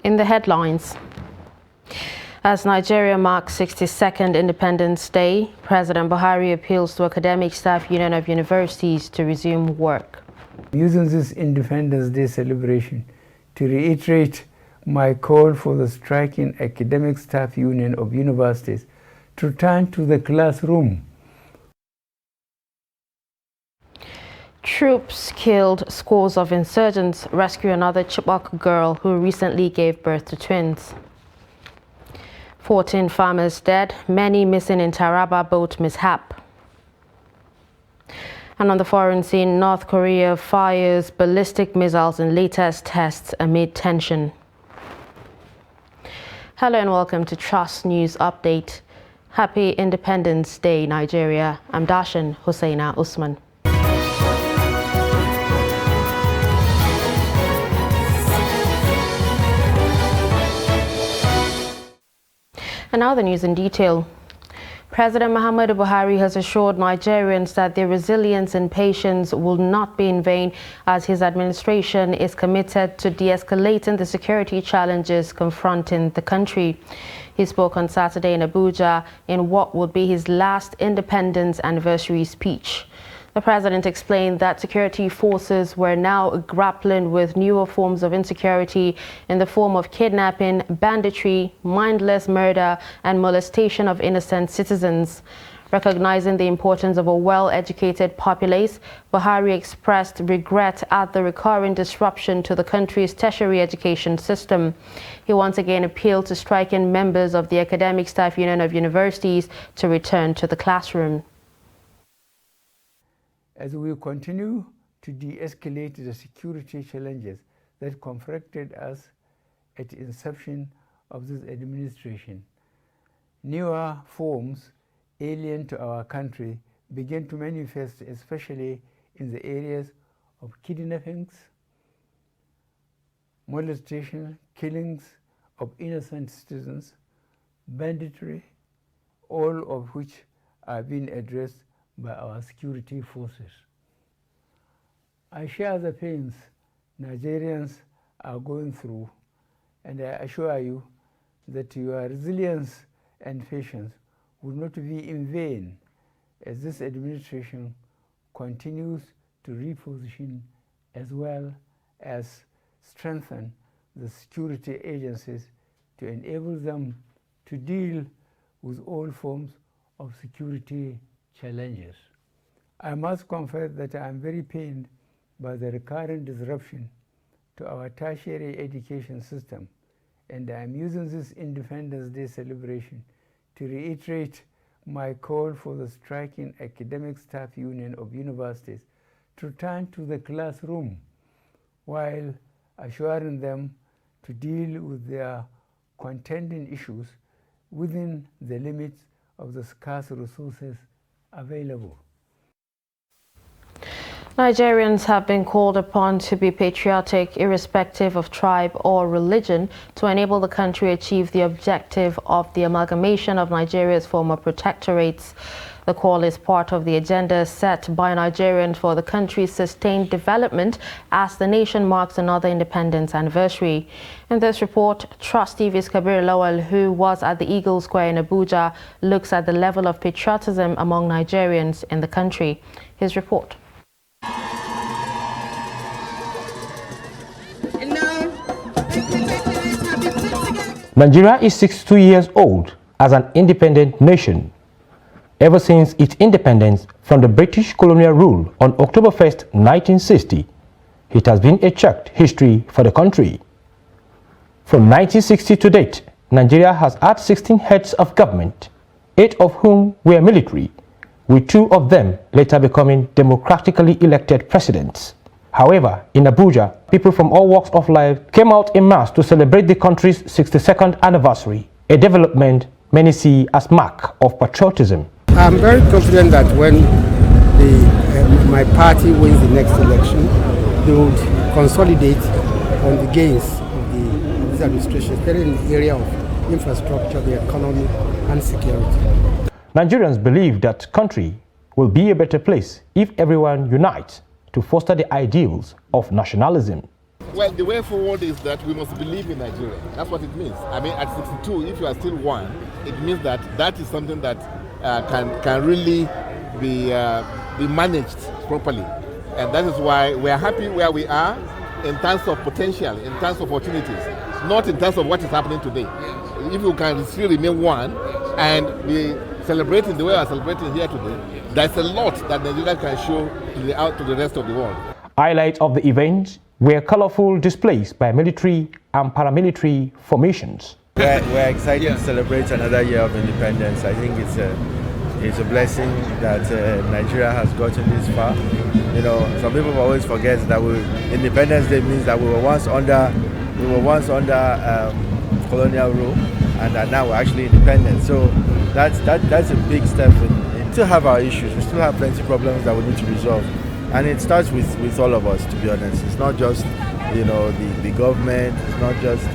In the headlines, as Nigeria marks 62nd Independence Day, President Buhari appeals to Academic Staff Union of Universities to resume work. Using this Independence Day celebration to reiterate my call for the striking Academic Staff Union of Universities to return to the classroom. Troops killed scores of insurgents, rescue another Chibok girl who recently gave birth to twins. 14 farmers dead, many missing in Taraba boat mishap. And on the foreign scene, North Korea fires ballistic missiles in latest tests amid tension. Hello and welcome to Trust News Update. Happy Independence Day, Nigeria. I'm Dashan Hussaina Usman. And now the news in detail. President Muhammadu Buhari has assured Nigerians that their resilience and patience will not be in vain as his administration is committed to de-escalating the security challenges confronting the country. He spoke on Saturday in Abuja in what would be his last independence anniversary speech. The president explained that security forces were now grappling with newer forms of insecurity in the form of kidnapping, banditry, mindless murder, and molestation of innocent citizens. Recognizing the importance of a well-educated populace, Buhari expressed regret at the recurring disruption to the country's tertiary education system. He once again appealed to striking members of the Academic Staff Union of Universities to return to the classroom. As we continue to de-escalate the security challenges that confronted us at the inception of this administration, newer forms alien to our country begin to manifest, especially in the areas of kidnappings, molestation, killings of innocent citizens, banditry, all of which are being addressed by our security forces. I share the pains Nigerians are going through, and I assure you that your resilience and patience will not be in vain as this administration continues to reposition as well as strengthen the security agencies to enable them to deal with all forms of security challenges. I must confess that I am very pained by the recurrent disruption to our tertiary education system, and I am using this Independence Day celebration to reiterate my call for the striking Academic Staff Union of Universities to return to the classroom while assuring them to deal with their contending issues within the limits of the scarce resources available. Nigerians have been called upon to be patriotic irrespective of tribe or religion to enable the country achieve the objective of the amalgamation of Nigeria's former protectorates. The call is part of the agenda set by Nigerians for the country's sustained development as the nation marks another independence anniversary. In this report, Trust TV's Kabir Lawal, who was at the Eagle Square in Abuja, looks at the level of patriotism among Nigerians in the country. His report. Nigeria is 62 years old as an independent nation. Ever since its independence from the British colonial rule on October 1st, 1960, it has been a chequered history for the country. From 1960 to date, Nigeria has had 16 heads of government, 8 of whom were military, with 2 of them later becoming democratically elected presidents. However, in Abuja, people from all walks of life came out en masse to celebrate the country's 62nd anniversary, a development many see as mark of patriotism. I'm very confident that when my party wins the next election, they would consolidate on the gains of this administration, especially in the area of infrastructure, the economy, and security. Nigerians believe that country will be a better place if everyone unites to foster the ideals of nationalism. Well, the way forward is that we must believe in Nigeria. That's what it means. I mean, at 62, if you are still one, it means that that is something that can really be managed properly. And that is why we are happy where we are in terms of potential, in terms of opportunities, not in terms of what is happening today. If you can still remain one and be celebrating the way we are celebrating here today, there's a lot that Nigeria can show to the rest of the world. Highlights of the event were colorful displays by military and paramilitary formations. We're excited to celebrate another year of independence. I think it's a blessing that Nigeria has gotten this far. You know, some people always forget that Independence Day means that we were once under colonial rule, and that now we're actually independent. So that's a big step. We still have our issues. We still have plenty of problems that we need to resolve, and it starts with all of us. To be honest, it's not just the government. It's not just.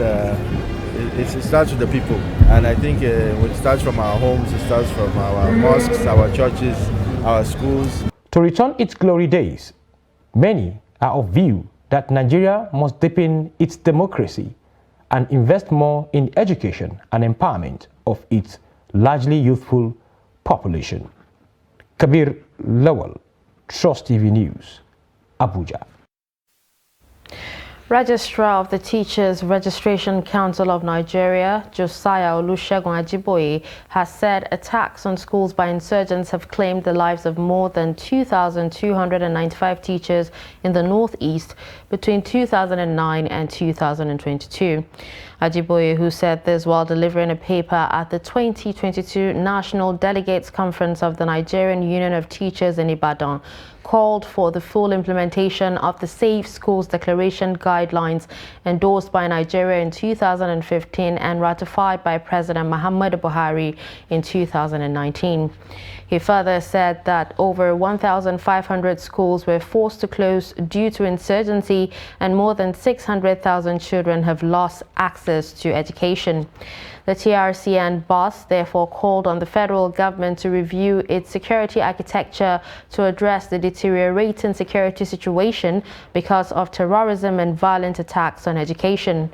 It starts with the people, and I think it starts from our homes. It starts from our mosques, our churches, our schools. To return its glory days, many are of view that Nigeria must deepen its democracy and invest more in education and empowerment of its largely youthful population. Kabir Lawal, Trust TV News, Abuja. Registrar of the Teachers Registration Council of Nigeria, Josiah Olusegun Ajiboye, has said attacks on schools by insurgents have claimed the lives of more than 2,295 teachers in the Northeast between 2009 and 2022. Ajiboye, who said this while delivering a paper at the 2022 National Delegates Conference of the Nigerian Union of Teachers in Ibadan, called for the full implementation of the Safe Schools Declaration guidelines endorsed by Nigeria in 2015 and ratified by President Muhammadu Buhari in 2019. He further said that over 1,500 schools were forced to close due to insurgency and more than 600,000 children have lost access to education. The TRC and BOS therefore called on the federal government to review its security architecture to address the deteriorating security situation because of terrorism and violent attacks on education.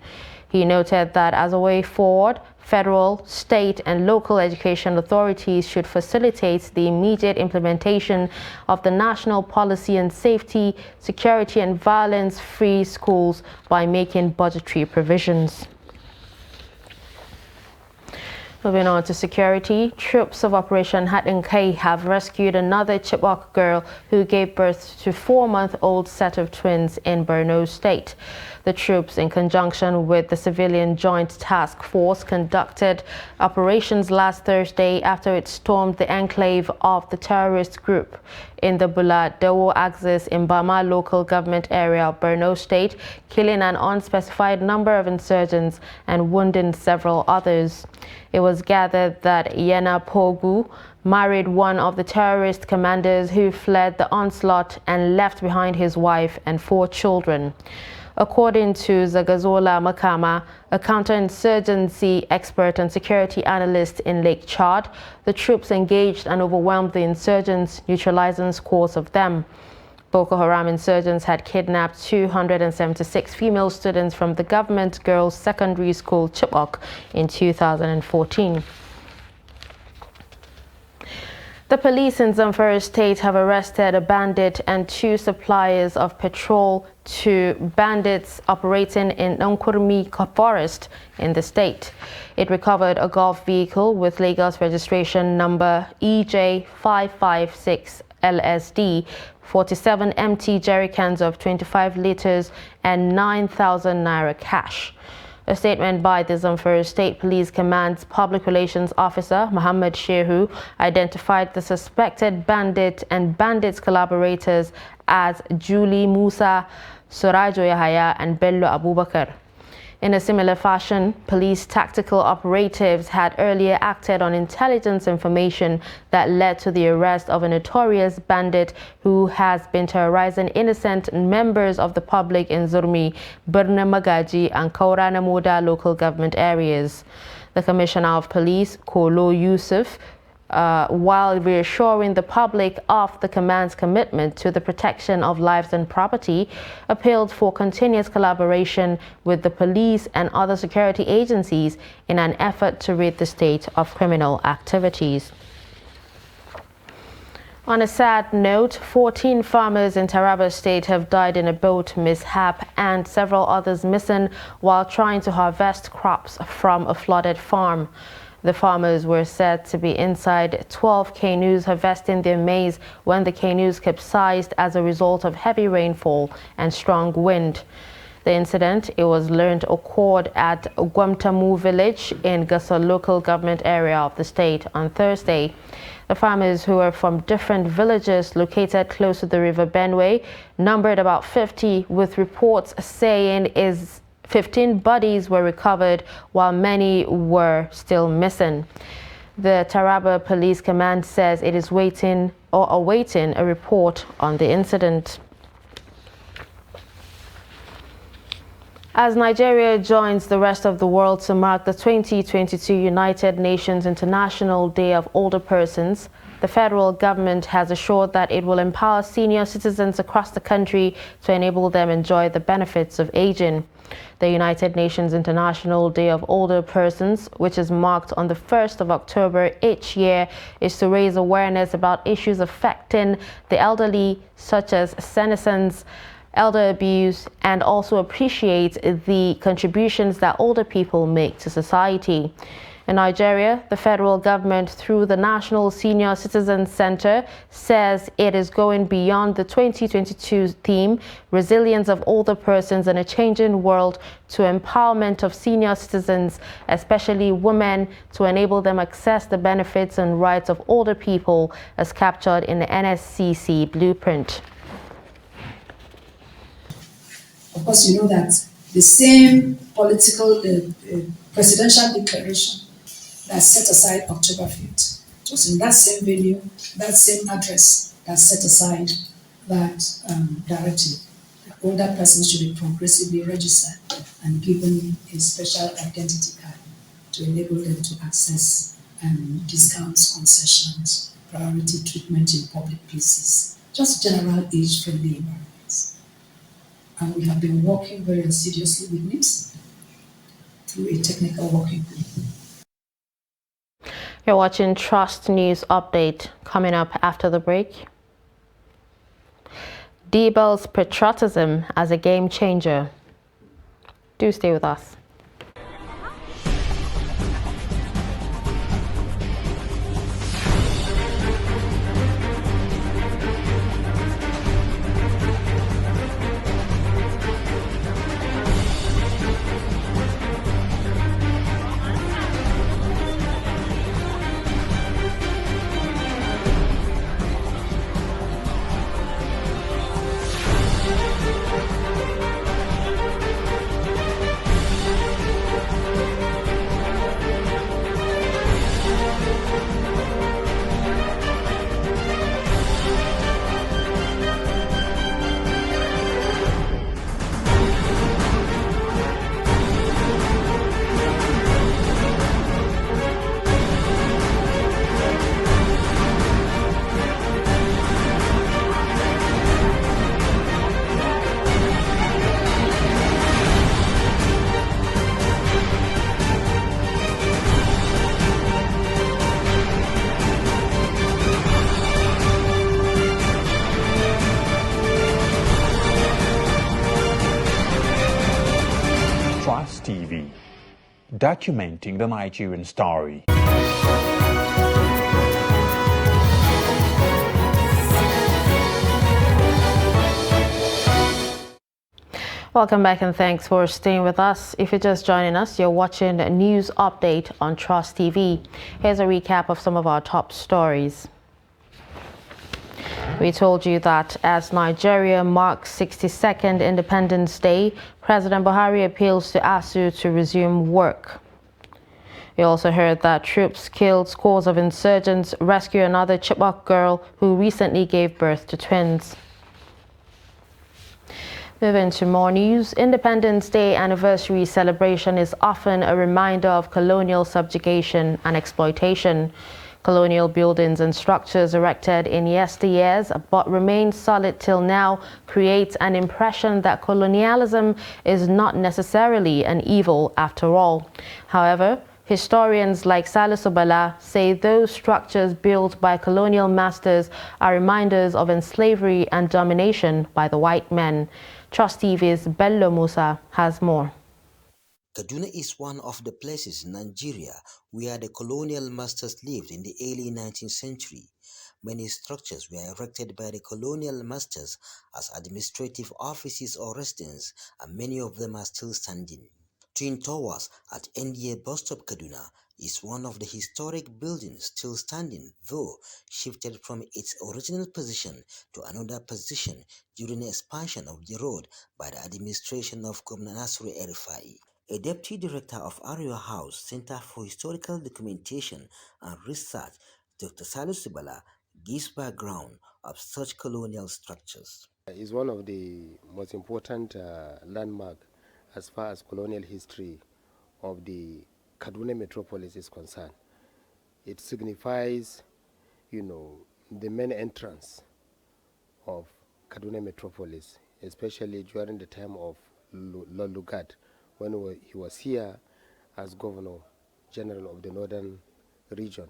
He noted that as a way forward, federal, state, and local education authorities should facilitate the immediate implementation of the national policy on safety, security, and violence-free schools by making budgetary provisions. Moving on to security, troops of Operation Hat-and-Kay have rescued another Chibok girl who gave birth to a 4-month-old set of twins in Borno State. The troops, in conjunction with the Civilian Joint Task Force, conducted operations last Thursday after it stormed the enclave of the terrorist group in the Bula-Dewo axis in Bama local government area of Borno State, killing an unspecified number of insurgents and wounding several others. It was gathered that Yena Pogu married one of the terrorist commanders who fled the onslaught and left behind his wife and 4 children. According to Zagazola Makama, a counterinsurgency expert and security analyst in Lake Chad, the troops engaged and overwhelmed the insurgents, neutralizing scores of them. Boko Haram insurgents had kidnapped 276 female students from the government girls' secondary school Chibok in 2014. The police in Zamfara State have arrested a bandit and 2 suppliers of petrol to bandits operating in Nkurmi Forest in the state. It recovered a Golf vehicle with Lagos registration number EJ556 LSD, 47 empty jerry cans of 25 liters and 9,000 naira cash. A statement by the Zamfara State Police Command's Public Relations Officer, Muhammad Shehu, identified the suspected bandit and bandits' collaborators as Julie Musa, Surajo Yahaya, and Bello Abubakar. In a similar fashion, police tactical operatives had earlier acted on intelligence information that led to the arrest of a notorious bandit who has been terrorizing innocent members of the public in Zurmi, Birna Magaji, and Kaurana Moda local government areas. The Commissioner of Police, Kolo Yusuf, while reassuring the public of the command's commitment to the protection of lives and property, appealed for continuous collaboration with the police and other security agencies in an effort to rid the state of criminal activities. On a sad note, 14 farmers in Taraba State have died in a boat mishap and several others missing while trying to harvest crops from a flooded farm. The farmers were said to be inside 12 canoes harvesting their maize when the canoes capsized as a result of heavy rainfall and strong wind. The incident, it was learned, occurred at Gwamtamu village in Gasa local government area of the state on Thursday. The farmers, who are from different villages located close to the River Benue, numbered about 50, with reports saying 15 bodies were recovered while many were still missing. The Taraba Police Command says it is awaiting a report on the incident. As Nigeria joins the rest of the world to mark the 2022 United Nations International Day of Older Persons, the federal government has assured that it will empower senior citizens across the country to enable them enjoy the benefits of aging. The United Nations International Day of Older Persons, which is marked on the 1st of October each year, is to raise awareness about issues affecting the elderly, such as senescence, elder abuse, and also appreciate the contributions that older people make to society. In Nigeria, the federal government, through the National Senior Citizens Center, says it is going beyond the 2022 theme, Resilience of Older Persons in a Changing World, to empowerment of senior citizens, especially women, to enable them access the benefits and rights of older people as captured in the NSCC blueprint. Of course, you know that the same political presidential declaration that set aside October 5th, it was in that same venue, that same address that set aside that directive. That older persons should be progressively registered and given a special identity card to enable them to access discounts, concessions, priority treatment in public places, just general age-friendly environments. And we have been working very assiduously with NIPS through a technical working group. You're watching Trust News Update. Coming up after the break, Dibel's patriotism as a game changer. Do stay with us. TV, documenting the Nigerian story. Welcome back and thanks for staying with us. If you're just joining us, you're watching a news update on Trust TV. Here's a recap of some of our top stories. We told you that as Nigeria marks 62nd Independence Day, President Buhari appeals to ASU to resume work. We also heard that troops killed scores of insurgents, rescue another Chibok girl who recently gave birth to twins. Moving to more news, Independence Day anniversary celebration is often a reminder of colonial subjugation and exploitation. Colonial buildings and structures erected in yesteryears but remain solid till now create an impression that colonialism is not necessarily an evil after all. However, historians like Salisu Bala say those structures built by colonial masters are reminders of slavery and domination by the white men. Trust TV's Bello Musa has more. Kaduna is one of the places in Nigeria where the colonial masters lived in the early 19th century. Many structures were erected by the colonial masters as administrative offices or residences, and many of them are still standing. Twin Towers at NDA Bus Stop Kaduna is one of the historic buildings still standing, though shifted from its original position to another position during the expansion of the road by the administration of Governor Nasiru El-Rufai. A deputy director of Arewa House Center for Historical Documentation and Research, Dr. Salisu Bala, gives background of such colonial structures. It's one of the most important landmarks as far as colonial history of the Kaduna metropolis is concerned. It signifies, the main entrance of Kaduna metropolis, especially during the time of Lord Lugard, when he was here as Governor General of the Northern Region.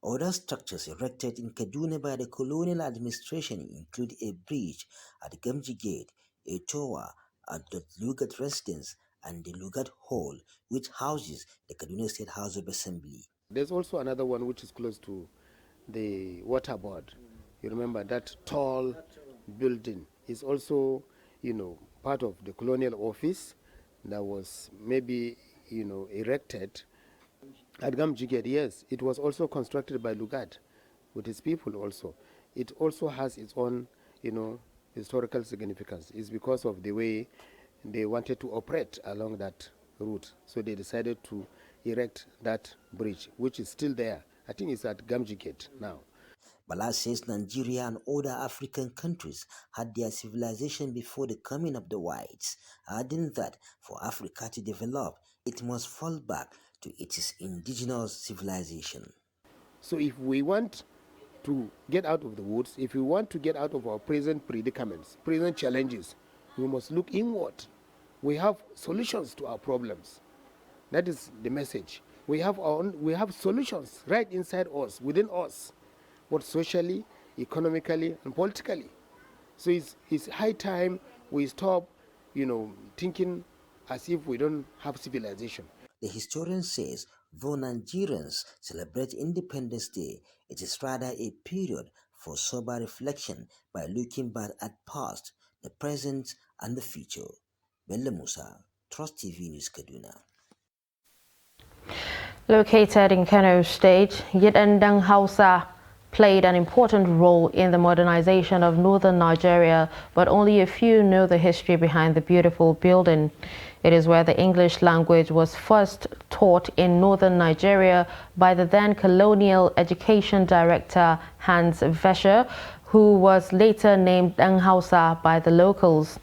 Other structures erected in Kaduna by the colonial administration include a bridge at Gamji Gate, a tower at the Lugard Residence, and the Lugard Hall, which houses the Kaduna State House of Assembly. There's also another one which is close to the water board. You remember that tall building is also, part of the colonial office that was maybe, erected at Gamji Gate. Yes, it was also constructed by Lugard with his people also. It also has its own, historical significance. It's because of the way they wanted to operate along that route. So they decided to erect that bridge, which is still there. I think it's at Gamji Gate now. Bala says Nigeria and other African countries had their civilization before the coming of the whites, adding that for Africa to develop, it must fall back to its indigenous civilization. So if we want to get out of the woods, if we want to get out of our present predicaments, present challenges, we must look inward. We have solutions to our problems. That is the message. We have solutions right inside us, within us, both socially, economically, and politically. So it's high time we stop, thinking as if we don't have civilization. The historian says, though Nigerians celebrate Independence Day, it is rather a period for sober reflection by looking back at past, the present, and the future. Bello Musa, Trust TV News, Kaduna. Located in Kano State, Yidandang Hausa played an important role in the modernization of northern Nigeria, but only a few know the history behind the beautiful building. It is where the English language was first taught in northern Nigeria by the then colonial education director Hans Vescher, who was later named Dang Hausa by the locals.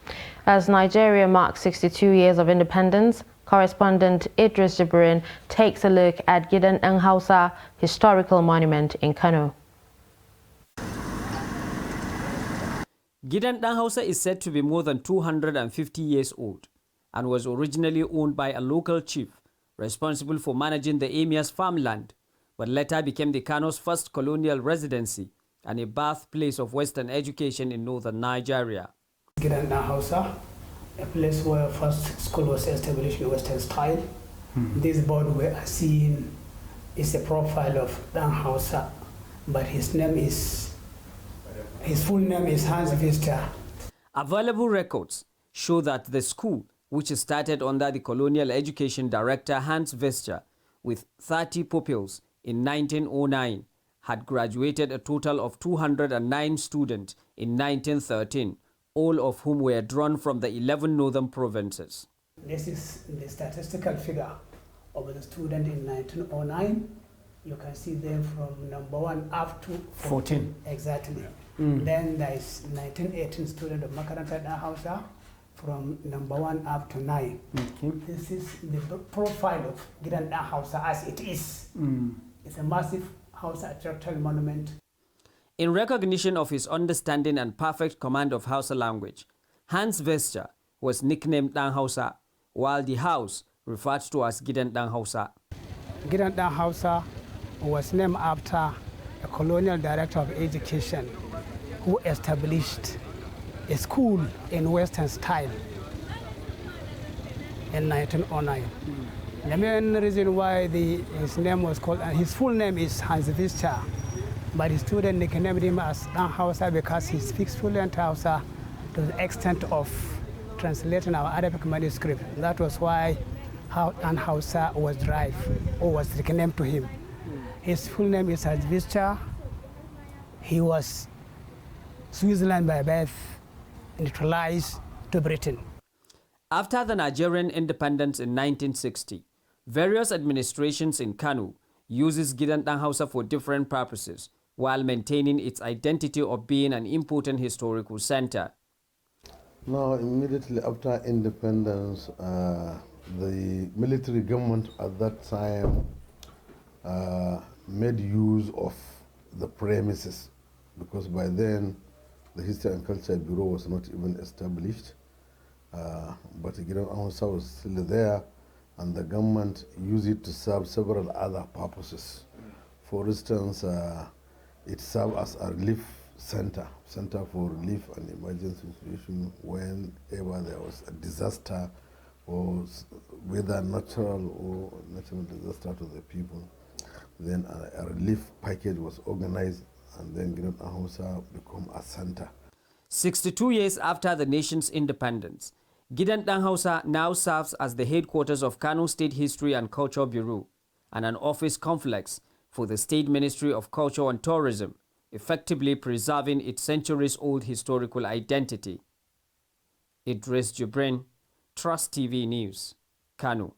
As Nigeria marks 62 years of independence, correspondent Idris Jibrin takes a look at Gidan Dang Hausa Historical Monument in Kano. Gidan Dang Hausa is said to be more than 250 years old and was originally owned by a local chief responsible for managing the emir's farmland, but later became the Kano's first colonial residency and a birthplace of Western education in northern Nigeria. Gidan Dang Hausa, a place where first school was established in Western style. This board we are seeing is a profile of Dang Hausa, but his full name is Hans Vescher. Available records show that the school, which started under the colonial education director Hans Vescher with 30 pupils in 1909, had graduated a total of 209 students in 1913, all of whom were drawn from the 11 northern provinces. This is the statistical figure of the student in 1909. You can see them from number 1 up to 14. Exactly. Then there is 1918 student of Makaranta Dang Hausa from number 1 up to 9. This is the profile of Gidan Dang Hausa as it is. It's a massive Hausa Attractal Monument. In recognition of his understanding and perfect command of Hausa language, Hans Vescher was nicknamed Dan Hausa, while the house referred to as Gidan Dan Hausa. Gidan Dan Hausa was named after a colonial director of education who established a school in Western style in 1909. The main reason why his name was called, his full name is Hans Vescher, but his student nicknamed him as Dan Hausa because he speaks fluent Hausa to the extent of translating our Arabic manuscript. That was why Dan Hausa was derived or was nicknamed to him. His full name is Hans Vescher. He was Switzerland by birth, naturalized to Britain. After the Nigerian independence in 1960, various administrations in Kano uses Gidan Dan Hausa for different purposes, while maintaining its identity of being an important historical center. Now, immediately after independence, the military government at that time made use of the premises, because by then the History and Culture Bureau was not even established. But Gidan Dan Hausa was still there, and the government used it to serve several other purposes. For instance, it served as a relief center for relief and emergency situation whenever there was a disaster, or whether natural or natural disaster to the people. Then a relief package was organized, and then Gidan Dan Hausa became a center. 62 years after the nation's independence, Gidan Dan Hausa now serves as the headquarters of Kano State History and Culture Bureau and an office complex for the State Ministry of Culture and Tourism, effectively preserving its centuries-old historical identity. Idris Jibrin, Trust TV News, Kano.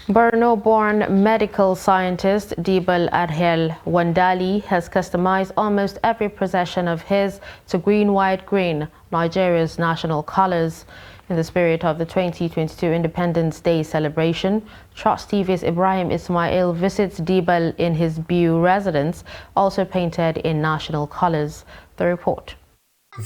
Borno-born medical scientist Dibal Adhel Wandali has customized almost every possession of his to green-white-green, Nigeria's national colors. In the spirit of the 2022 Independence Day celebration, Trust TV's Ibrahim Ismail visits Dibal in his Biu residence, also painted in national colors. The report.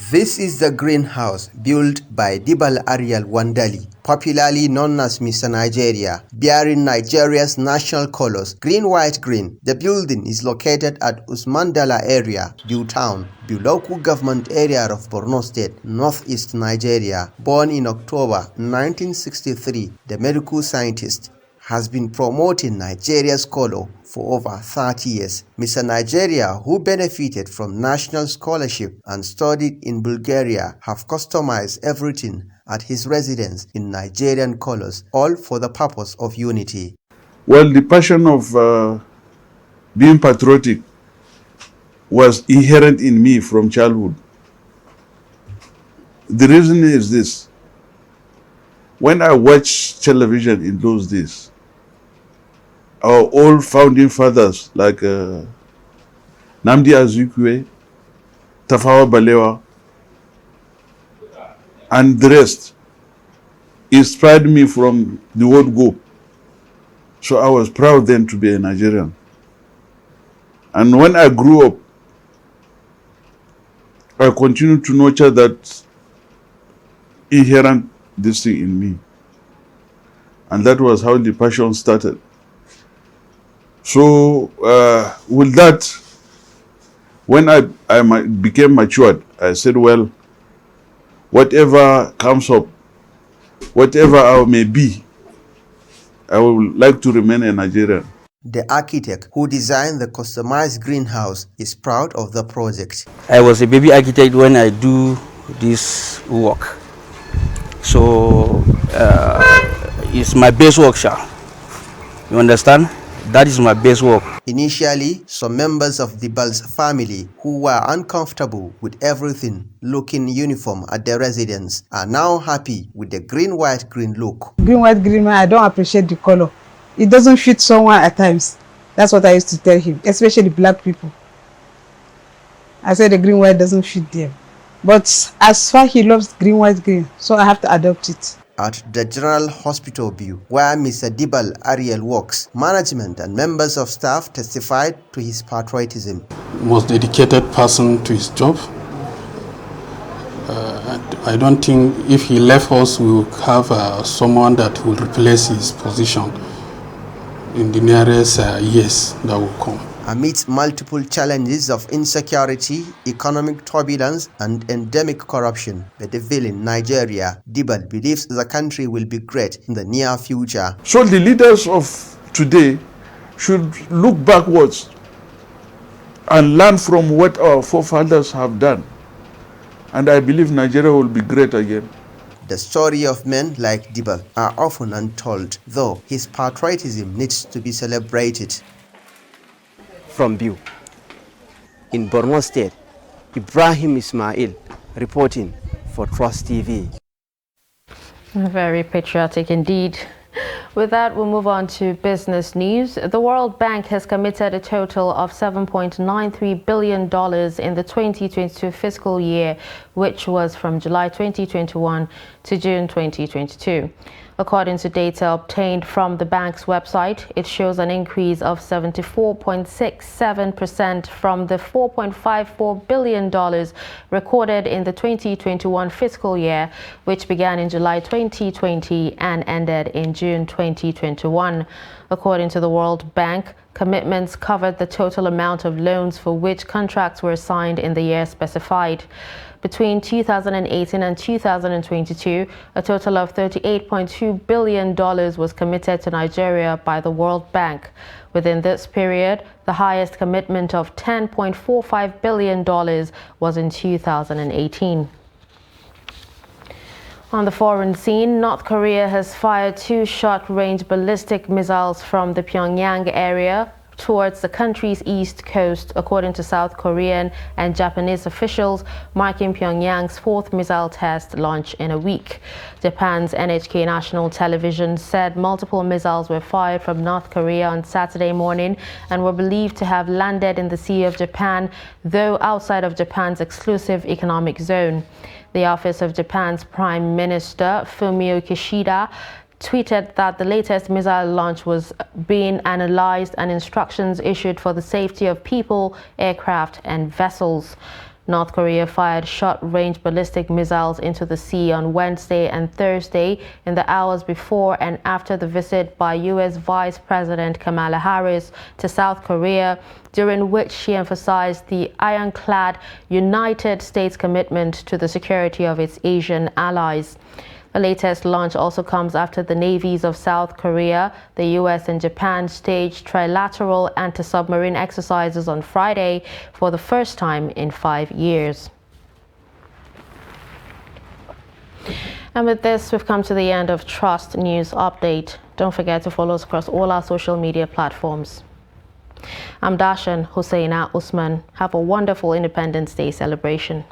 This is the greenhouse built by Dibal Ariel Wandali, popularly known as Mr. Nigeria, bearing Nigeria's national colors, green, white, green. The building is located at Usmandala area, Biu town, Biu local government area of Borno State, northeast Nigeria. Born in October 1963, the medical scientist has been promoting Nigeria's color for over 30 years. Mr. Nigeria, who benefited from national scholarship and studied in Bulgaria, have customized everything at his residence in Nigerian colors, all for the purpose of unity. Well, the passion of being patriotic was inherent in me from childhood. The reason is this: when I watched television in those days, our old founding fathers like Nnamdi Azikiwe, Tafawa Balewa, and the rest inspired me from the word go. So I was proud then to be a Nigerian. And when I grew up, I continued to nurture that inherent this thing in me. And that was how the passion started. So with that, when I became matured, I said, well, whatever comes up, whatever I may be, I would like to remain a Nigerian. The architect who designed the customized greenhouse is proud of the project. I was a baby architect when I do this work. So it's my base work, sir. You understand? That is my base work. Initially, some members of the Dibal's family who were uncomfortable with everything looking uniform at their residence are now happy with the green, white, green look. Green, white, green, I don't appreciate the color. It doesn't fit someone at times. That's what I used to tell him, especially black people. I said the green, white doesn't fit them. But as far he loves green, white, green, so I have to adopt it. at the General Hospital Biu, where Mr. Dibal Ariel works. Management and members of staff testified to his patriotism. Most dedicated person to his job. I don't think if he left us, we will have someone that will replace his position in the nearest years that will come. Amidst multiple challenges of insecurity, economic turbulence, and endemic corruption, the devil in Nigeria, Dibal believes the country will be great in the near future. So the leaders of today should look backwards and learn from what our forefathers have done. And I believe Nigeria will be great again. The story of men like Dibal are often untold, though his patriotism needs to be celebrated. From Biu, in Borno State, Ibrahim Ismail reporting for Trust TV. Very patriotic indeed. With that, we'll move on to business news. The World Bank has committed a total of $7.93 billion in the 2022 fiscal year, which was from July 2021 to June 2022. According to data obtained from the bank's website, it shows an increase of 74.67% from the $4.54 billion recorded in the 2021 fiscal year, which began in July 2020 and ended in June 2021. According to the World Bank, commitments covered the total amount of loans for which contracts were signed in the year specified. Between 2018 and 2022, a total of $38.2 billion was committed to Nigeria by the World Bank. Within this period, the highest commitment of $10.45 billion was in 2018. On the foreign scene, North Korea has fired 2 short-range ballistic missiles from the Pyongyang area towards the country's east coast, according to South Korean and Japanese officials, marking Pyongyang's 4th missile test launch in a week. Japan's NHK national television said multiple missiles were fired from North Korea on Saturday morning and were believed to have landed in the Sea of Japan, though outside of Japan's exclusive economic zone. The office of Japan's Prime Minister, Fumio Kishida, tweeted that the latest missile launch was being analyzed and instructions issued for the safety of people, aircraft, and vessels. North Korea fired short-range ballistic missiles into the sea on Wednesday and Thursday in the hours before and after the visit by U.S. Vice President Kamala Harris to South Korea, during which she emphasized the ironclad United States commitment to the security of its Asian allies. The latest launch also comes after the navies of South Korea, the U.S. and Japan staged trilateral anti-submarine exercises on Friday for the first time in 5 years. And with this, we've come to the end of Trust News Update. Don't forget to follow us across all our social media platforms. I'm Darshan Husseina Usman. Have a wonderful Independence Day celebration.